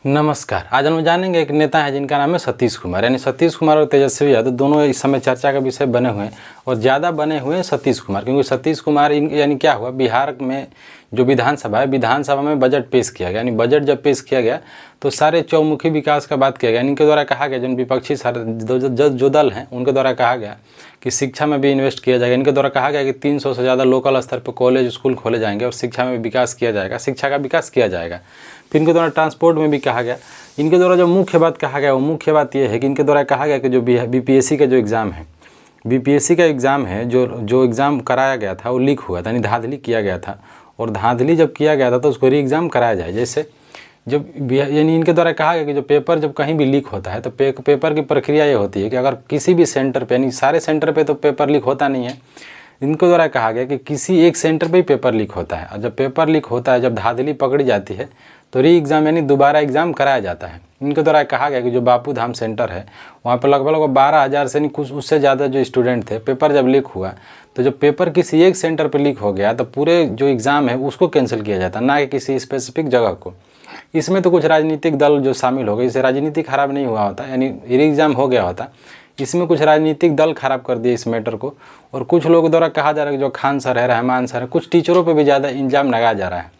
नमस्कार। आज हम जानेंगे एक नेता है जिनका नाम है सतीश कुमार, यानी सतीश कुमार और तेजस्वी यादव दोनों इस समय चर्चा का विषय बने हुए हैं और ज़्यादा बने हुए हैं सतीश कुमार, क्योंकि सतीश कुमार यानी क्या हुआ, बिहार में जो विधानसभा है, विधानसभा में बजट पेश किया गया। यानी बजट जब पेश किया गया तो सारे चौमुखी विकास का बात किया गया। इनके द्वारा कहा गया, जिन विपक्षी जो दल हैं उनके द्वारा कहा गया कि शिक्षा में भी इन्वेस्ट किया जाएगा। इनके द्वारा कहा गया कि 300 से ज़्यादा लोकल स्तर पर कॉलेज स्कूल खोले जाएंगे और शिक्षा में विकास किया जाएगा, शिक्षा का विकास किया जाएगा। फिर इनके द्वारा ट्रांसपोर्ट में भी कहा गया। इनके द्वारा जो मुख्य बात कहा गया वो मुख्य बात ये है कि इनके द्वारा कहा गया कि जो बीपीएससी का जो एग्ज़ाम है, बीपीएससी का एग्ज़ाम है, जो एग्ज़ाम कराया गया था वो लीक हुआ था, यानी धांधली किया गया था। और धांधली जब किया गया था तो उसको री एग्ज़ाम कराया जाए। जैसे जब यानी इनके द्वारा कहा गया कि जो पेपर जब कहीं भी लीक होता है तो पेपर की प्रक्रिया ये होती है कि अगर किसी भी सेंटर पे, यानी सारे सेंटर पे तो पेपर लीक होता नहीं है, इनके द्वारा कहा गया कि किसी एक सेंटर पे ही पेपर लीक होता है। और जब पेपर लीक होता है, जब धांधली पकड़ी जाती है तो री एग्ज़ाम यानी दोबारा एग्ज़ाम कराया जाता है। इनके द्वारा कहा गया कि जो बापू धाम सेंटर है वहाँ पर लगभग 12,000 से नहीं कुछ उससे ज़्यादा जो स्टूडेंट थे। पेपर जब लीक हुआ तो जब पेपर किसी एक सेंटर पर लीक हो गया तो पूरे जो एग्ज़ाम है उसको कैंसिल किया जाता, ना कि किसी स्पेसिफिक जगह को। इसमें तो कुछ राजनीतिक दल जो शामिल हो गए, इससे राजनीति खराब नहीं हुआ होता, यानी री एग्ज़ाम हो गया होता। इसमें कुछ राजनीतिक दल खराब कर दिए इस मैटर को। और कुछ लोगों द्वारा कहा जा रहा है कि जो खान सर है, रहमान सर है, कुछ टीचरों पे भी ज़्यादा इल्ज़ाम लगाया जा रहा है।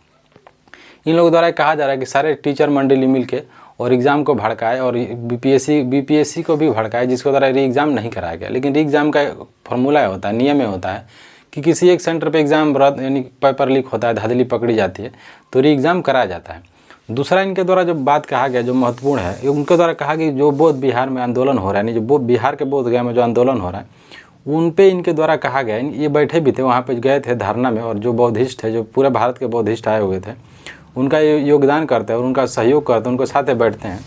इन लोगों द्वारा कहा जा रहा है कि सारे टीचर मंडली मिलके और एग्ज़ाम को भड़काए और बीपीएससी को भी भड़काए, जिसके द्वारा री एग्ज़ाम नहीं कराया गया। लेकिन री एग्ज़ाम का फॉर्मूला होता है, नियम में होता है कि किसी एक सेंटर पे एग्ज़ाम रद्द यानी पेपर लीक होता है, धांधली पकड़ी जाती है तो री एग्ज़ाम कराया जाता है। दूसरा इनके द्वारा जो बात कहा गया जो महत्वपूर्ण है, उनके द्वारा कहा कि जो बोध बिहार में आंदोलन हो रहा है, यानी जो बिहार के बोध गया में जो आंदोलन हो रहा है उन पे इनके द्वारा कहा गया, ये बैठे भी थे वहाँ पे, गए थे धरना में, और जो बौद्धिस्ट थे, जो पूरे भारत के बौद्धिस्ट आए हुए थे, उनका योगदान करते हैं और उनका सहयोग करते हैं, उनको साथ बैठते हैं।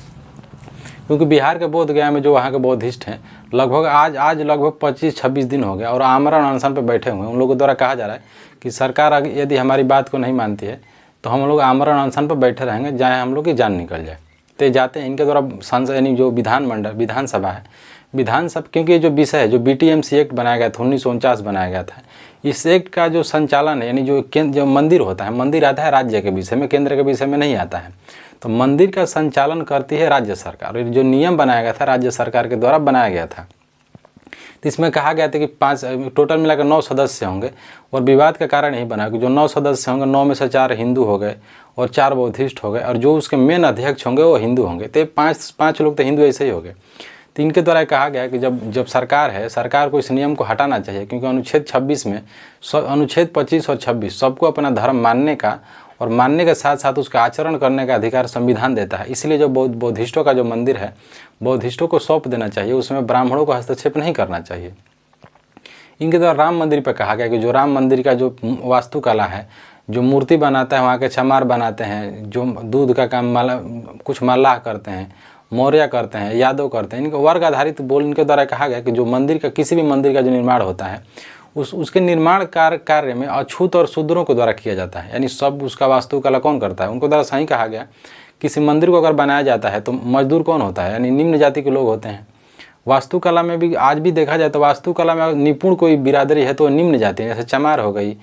क्योंकि बिहार के बोध गया में जो वहाँ के बौद्धिस्ट हैं लगभग आज लगभग 25-26 दिन हो गया और आमरण अनशन पर बैठे हुए हैं। उन लोगों द्वारा कहा जा रहा है कि सरकार यदि हमारी बात को नहीं मानती है तो हम लोग आमरण अनशन पर बैठे रहेंगे, चाहे हम लोग की जान निकल जाए। तो जाते हैं इनके द्वारा संसद यानी जो विधानसभा है, विधानसभा, क्योंकि ये जो विषय है, जो बीटीएमसी एक्ट बनाया गया था 1949 बनाया गया था, इस एक्ट का जो संचालन है, यानी जो मंदिर होता है, मंदिर आता है राज्य के विषय में, केंद्र के विषय में नहीं आता है। तो मंदिर का संचालन करती है राज्य सरकार, और जो नियम बनाया गया था राज्य सरकार के द्वारा बनाया गया था। तो इसमें कहा गया था कि 5 टोटल मिलाकर 9 सदस्य होंगे। और विवाद का कारण यही बना कि जो 9 सदस्य होंगे, 9 में से 4 हिंदू हो गए और 4 बौद्धिस्ट हो गए, और जो उसके मेन अध्यक्ष होंगे वो हिंदू होंगे। तो 5 लोग तो हिंदू ऐसे ही हो गए। तो इनके द्वारा कहा गया कि जब सरकार है, सरकार को इस नियम को हटाना चाहिए, क्योंकि अनुच्छेद 26 में अनुच्छेद 25 और 26 सबको अपना धर्म मानने का और मानने के साथ साथ उसका आचरण करने का अधिकार संविधान देता है। इसलिए जो बौद्धिस्टों का जो मंदिर है, बौद्धिस्टों को सौंप देना चाहिए, उसमें ब्राह्मणों को हस्तक्षेप नहीं करना चाहिए। इनके द्वारा राम मंदिर पर कहा गया कि जो राम मंदिर का जो वास्तुकला है, जो मूर्ति बनाता है, वहाँ के चमार बनाते हैं, जो दूध का काम कुछ मल्लाह करते हैं, मौर्य करते हैं, यादव करते हैं, इनके वर्ग आधारित इनके द्वारा कहा गया कि जो मंदिर का किसी भी मंदिर का जो निर्माण होता है उसके निर्माण कार्य में अछूत और शूद्रों के द्वारा किया जाता है। यानी सब उसका वास्तुकला कौन करता है, उनको द्वारा सही कहा गया। किसी मंदिर को अगर बनाया जाता है तो मजदूर कौन होता है, यानी निम्न जाति के लोग होते हैं। वास्तुकला में भी आज भी देखा जाए तो वास्तुकला में निपुण कोई बिरादरी है तो निम्न जाति है, जैसे चमार हो गई,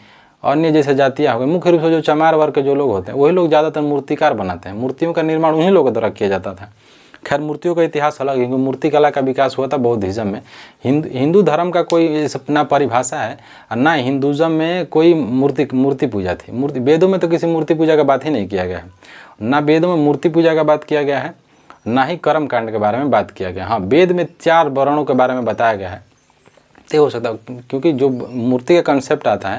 अन्य जैसे जातियाँ हो गई। मुख्य रूप से जो चमार वर्ग के जो लोग होते हैं वही लोग ज़्यादातर मूर्तिकार बनाते हैं। मूर्तियों का निर्माण उन्हीं लोगों द्वारा किया जाता था। खैर, मूर्तियों का इतिहास अलग है, क्योंकि मूर्ति कला का विकास हुआ था बौद्धिज्म में। हिंदू धर्म का कोई ना परिभाषा है और ना हिंदुज़म में कोई मूर्ति पूजा थी। वेदों में तो किसी मूर्ति पूजा का बात ही नहीं किया गया है। ना वेदों में मूर्ति पूजा का बात किया गया है, ना ही कर्म कांड के बारे में बात किया गया। हाँ, वेद में 4 वर्णों के बारे में बताया गया है। तो हो सकता है क्योंकि जो मूर्ति का कंसेप्ट आता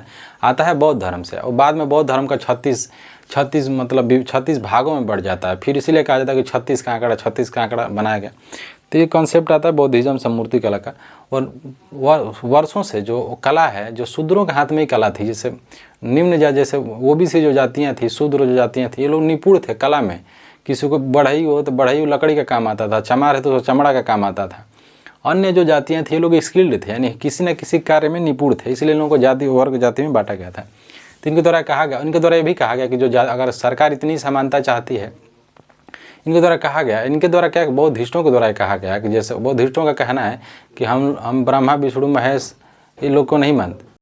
है बौद्ध धर्म से, और बाद में बौद्ध धर्म का 36 भागों में बढ़ जाता है। फिर इसीलिए कहा जाता है कि 36 का आंकड़ा बनाया गया। तो ये कॉन्सेप्ट आता है बौद्धिज्म से मूर्ति कला का। और वर्षों से जो कला है, जो शूद्रों के हाथ में ही कला थी, जैसे निम्न जैसे ओबीसी जो जातियाँ थी, शूद्र जो जातियाँ थी, ये लोग निपुण थे कला में। किसी को बढ़ई हो तो बढ़ई लकड़ी का काम आता था, चमार है तो चमड़ा का काम आता था। अन्य जो जातियाँ थी ये लोग स्किल्ड थे, यानी किसी न किसी कार्य में निपुण थे, इसलिए इन लोगों को जाति में बांटा गया था। तो इनके द्वारा कहा गया, इनके द्वारा ये भी कहा गया कि जो अगर सरकार इतनी समानता चाहती है, इनके द्वारा कहा गया, इनके द्वारा क्या बौद्धिस्टों के द्वारा कहा गया कि जैसे बौद्धिस्टों का कहना है कि हम ब्रह्मा विष्णु महेश ये लोग को नहीं मानते।